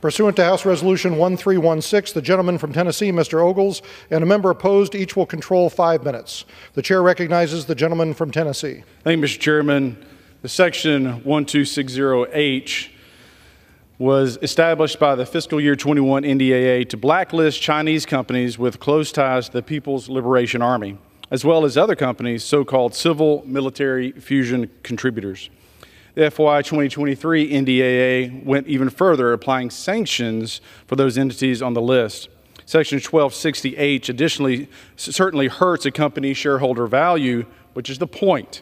Pursuant to House Resolution 1316, the gentleman from Tennessee, Mr. Ogles, and a member opposed, each will control 5 minutes. The chair recognizes the gentleman from Tennessee. Thank you, Mr. Chairman. The Section 1260H was established by the fiscal year 21 NDAA to blacklist Chinese companies with close ties to the People's Liberation Army, as well as other companies, so-called civil-military fusion contributors. The FY 2023 NDAA went even further, applying sanctions for those entities on the list. Section 1260H additionally certainly hurts a company's shareholder value, which is the point.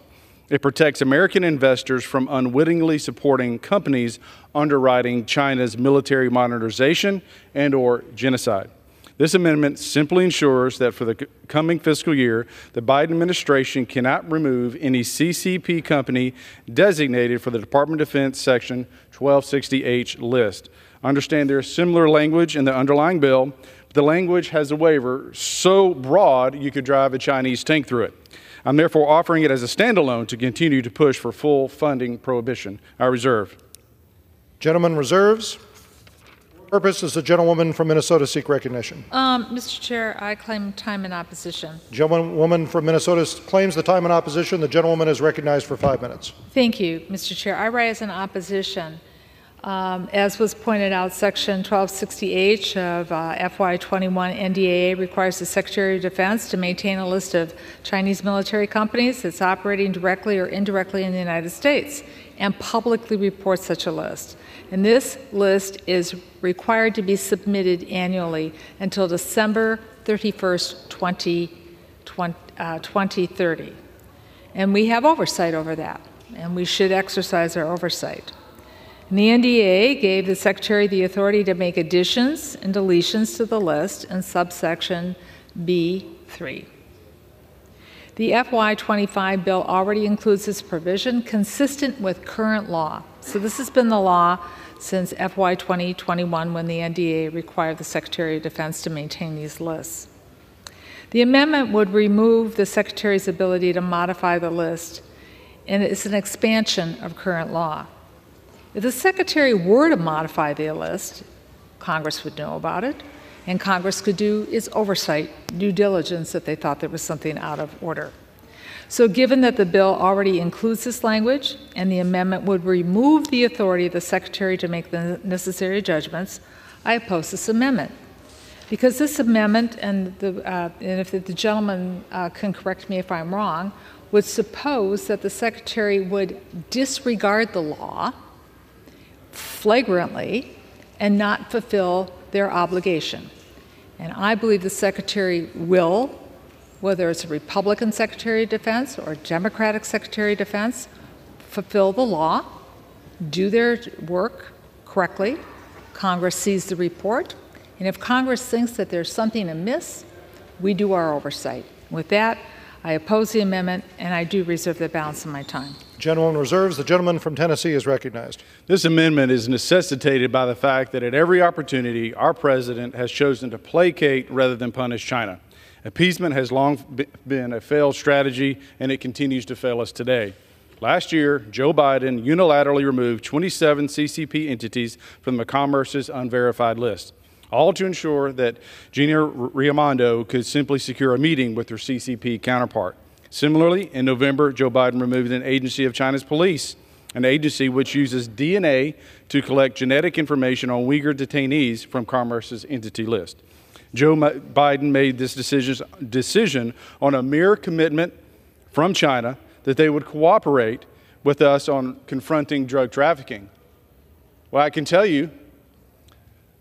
It protects American investors from unwittingly supporting companies underwriting China's military modernization and/or genocide. This amendment simply ensures that for the coming fiscal year, the Biden administration cannot remove any CCP company designated for the Department of Defense Section 1260H list. I understand there is similar language in the underlying bill, but the language has a waiver so broad you could drive a Chinese tank through it. I'm therefore offering it as a standalone to continue to push for full funding prohibition. I reserve. Gentleman reserves. Purpose does the gentlewoman from Minnesota seek recognition? Mr. Chair, I claim time in opposition. Gentlewoman from Minnesota claims the time in opposition. The gentlewoman is recognized for 5 minutes. Thank you, Mr. Chair. I rise in opposition. As was pointed out, Section 1260H of FY21 NDAA requires the Secretary of Defense to maintain a list of Chinese military companies that's operating directly or indirectly in the United States and publicly report such a list. And this list is required to be submitted annually until December 31st, 2030. And we have oversight over that, and we should exercise our oversight. And the NDAA gave the Secretary the authority to make additions and deletions to the list in subsection B3. The FY25 bill already includes this provision consistent with current law. So this has been the law since FY 2021 when the NDAA required the Secretary of Defense to maintain these lists. The amendment would remove the Secretary's ability to modify the list, and it's an expansion of current law. If the Secretary were to modify the list, Congress would know about it, and Congress could do its oversight, due diligence, if they thought there was something out of order. So given that the bill already includes this language and the amendment would remove the authority of the Secretary to make the necessary judgments, I oppose this amendment. Because this amendment, and if the gentleman can correct me if I'm wrong, would suppose that the Secretary would disregard the law flagrantly and not fulfill their obligation. And I believe the Secretary will, whether it's a Republican Secretary of Defense or a Democratic Secretary of Defense, fulfill the law, do their work correctly. Congress sees the report, and if Congress thinks that there's something amiss, we do our oversight. With that, I oppose the amendment, and I do reserve the balance of my time. Gentleman reserves. The gentleman from Tennessee is recognized. This amendment is necessitated by the fact that at every opportunity, our president has chosen to placate rather than punish China. Appeasement has long been a failed strategy, and it continues to fail us today. Last year, Joe Biden unilaterally removed 27 CCP entities from the Commerce's unverified list, all to ensure that Gina Raimondo could simply secure a meeting with her CCP counterpart. Similarly, in November, Joe Biden removed an agency of China's police, an agency which uses DNA to collect genetic information on Uyghur detainees from Commerce's entity list. Joe Biden made this decision on a mere commitment from China that they would cooperate with us on confronting drug trafficking. Well, I can tell you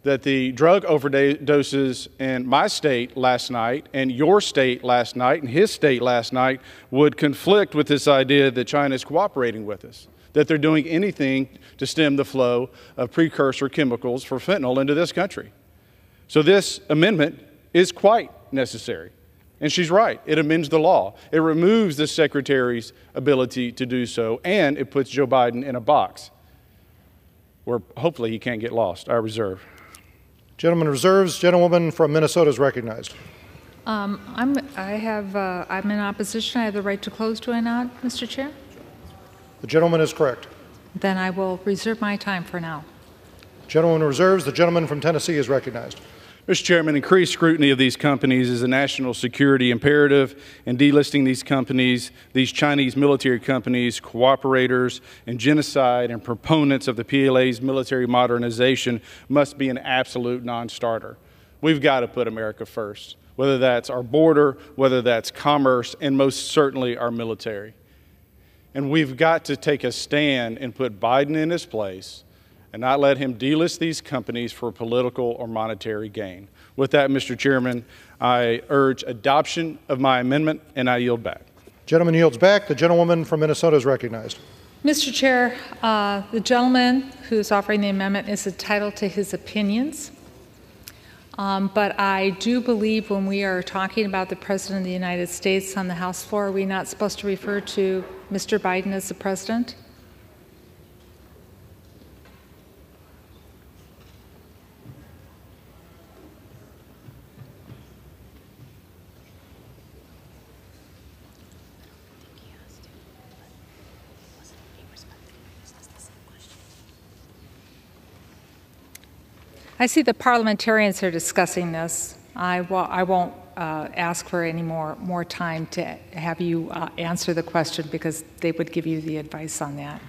that the drug overdoses in my state last night and your state last night and his state last night would conflict with this idea that China is cooperating with us, that they're doing anything to stem the flow of precursor chemicals for fentanyl into this country. So this amendment is quite necessary. And she's right. It amends the law. It removes the Secretary's ability to do so, and it puts Joe Biden in a box where hopefully he can't get lost. I reserve. Gentleman reserves. Gentlewoman from Minnesota is recognized. I'm in opposition. I have the right to close, do I not, Mr. Chair? The gentleman is correct. Then I will reserve my time for now. Gentleman reserves. The gentleman from Tennessee is recognized. Mr. Chairman, increased scrutiny of these companies is a national security imperative, and delisting these companies, these Chinese military companies, cooperators in genocide and proponents of the PLA's military modernization must be an absolute non-starter. We've got to put America first, whether that's our border, whether that's commerce, and most certainly our military. And we've got to take a stand and put Biden in his place and not let him delist these companies for political or monetary gain. With that, Mr. Chairman, I urge adoption of my amendment, and I yield back. Gentleman yields back. The gentlewoman from Minnesota is recognized. Mr. Chair, the gentleman who's offering the amendment is entitled to his opinions. But I do believe when we are talking about the President of the United States on the House floor, are we not supposed to refer to Mr. Biden as the President? I see the parliamentarians are discussing this. I won't ask for any more time to have you answer the question because they would give you the advice on that.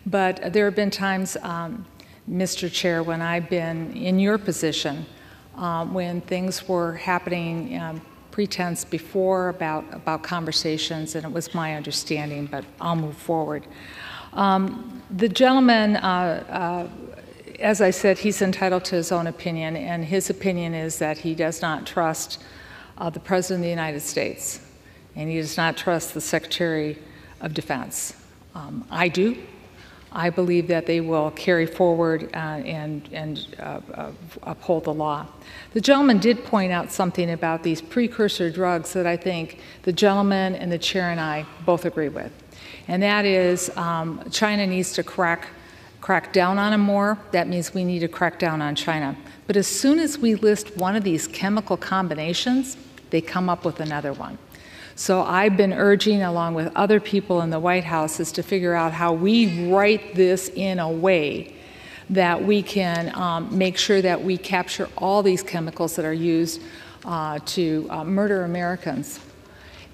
But there have been times, Mr. Chair, when I've been in your position, when things were happening pretense before about conversations, and it was my understanding, but I'll move forward. The gentleman, as I said, he's entitled to his own opinion, and his opinion is that he does not trust the President of the United States, and he does not trust the Secretary of Defense. I do. I believe that they will carry forward and uphold the law. The gentleman did point out something about these precursor drugs that I think the gentleman and the chair and I both agree with, and that is China needs to crack down on them more. That means we need to crack down on China. But as soon as we list one of these chemical combinations, they come up with another one. So I've been urging, along with other people in the White House, is to figure out how we write this in a way that we can make sure that we capture all these chemicals that are used to murder Americans.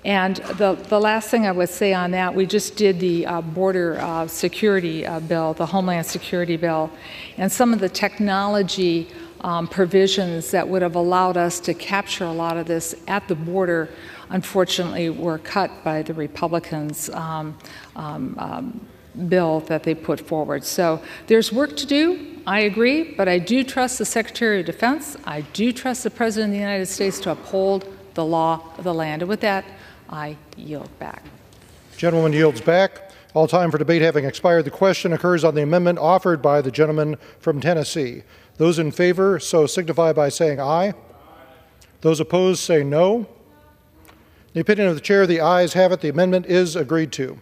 And the last thing I would say on that, we just did the border security bill, the Homeland Security bill, and some of the technology provisions that would have allowed us to capture a lot of this at the border, unfortunately, were cut by the Republicans' bill that they put forward. So there's work to do. I agree, but I do trust the Secretary of Defense. I do trust the President of the United States to uphold the law of the land. And with that, I yield back. Gentleman yields back. All time for debate having expired, the question occurs on the amendment offered by the gentleman from Tennessee. Those in favor so signify by saying aye. Those opposed say no. In the opinion of the chair, the ayes have it. The amendment is agreed to.